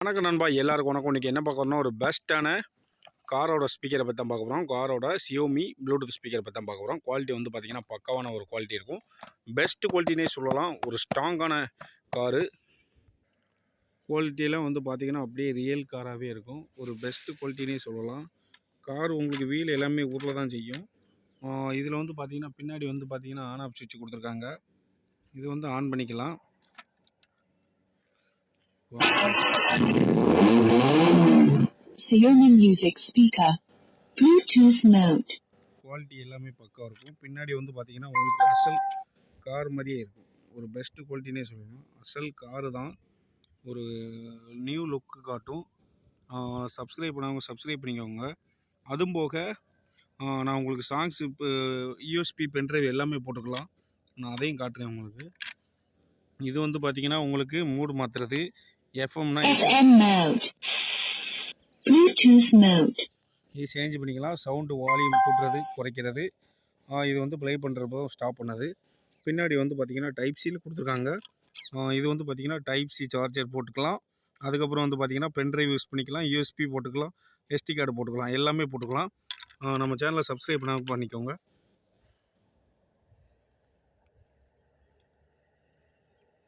வணக்கம் நண்பா, எல்லாருக்கும் வணக்கம். இன்றைக்கி என்ன பார்க்குறோம்னா, ஒரு பெஸ்ட்டான காரோட ஸ்பீக்கரை பற்றி தான் பார்க்க போகிறோம். காரோட சியோமி ப்ளூடூத் ஸ்பீக்கரை பற்றி தான் பார்க்க போகிறோம். குவாலிட்டி வந்து பார்த்திங்கன்னா பக்காவான ஒரு குவாலிட்டி இருக்கும். பெஸ்ட் குவாலிட்டினே சொல்லலாம். ஒரு ஸ்ட்ராங்கான காரு. குவாலிட்டியெல்லாம் வந்து பார்த்திங்கன்னா அப்படியே ரியல் காராகவே இருக்கும். ஒரு பெஸ்ட்டு குவாலிட்டினே சொல்லலாம். கார் உங்களுக்கு வீல் எல்லாமே ஊரில் தான் செய்யும். இதில் வந்து பார்த்திங்கன்னா பின்னாடி வந்து பார்த்திங்கன்னா ஆன் ஆஃப் சுவிட்ச் கொடுத்துருக்காங்க. இது வந்து ஆன் பண்ணிக்கலாம். Xiaomi Music Speaker Bluetooth Mode quality எல்லாமே பக்காவாக இருக்கும். பின்னாடி வந்து பார்த்திங்கன்னா உங்களுக்கு அசல் கார் மாதிரியே இருக்கும். ஒரு பெஸ்ட்டு குவாலிட்டினே சொல்லலாம். அசல் காரு தான். ஒரு நியூ லுக்கு காட்டும். சப்ஸ்கிரைப் பண்ணாங்க சப்ஸ்கிரைப் பண்ணிக்கோங்க. அதுவும் போக நான் உங்களுக்கு சாங்ஸ் இப்போ யூஎஸ்பி பென்ட்ரைவ் எல்லாமே போட்டுக்கலாம். நான் அதையும் காட்டுறேன் உங்களுக்கு. இது வந்து பார்த்திங்கன்னா உங்களுக்கு மூடு மாற்றுறது. எஃப்எம்னா FM mode Bluetooth mode இது சேஞ்ச் பண்ணிக்கலாம். சவுண்டு வால்யூம் கூட்டுறது குறைக்கிறது. இது வந்து ப்ளே பண்ணுறப்போ ஸ்டாப் பண்ணது. பின்னாடி வந்து பார்த்திங்கன்னா டைப் சியில் கொடுத்துருக்காங்க. இது வந்து பார்த்திங்கன்னா டைப் சி சார்ஜர் போட்டுக்கலாம். அதுக்கப்புறம் வந்து பார்த்திங்கன்னா பென்ட்ரைவ் யூஸ் பண்ணிக்கலாம். யூஎஸ்பி போட்டுக்கலாம். எஸ்டி கார்டு போட்டுக்கலாம். எல்லாமே போட்டுக்கலாம். நம்ம சேனலை சப்ஸ்கிரைப் பண்ணிக்கோங்க.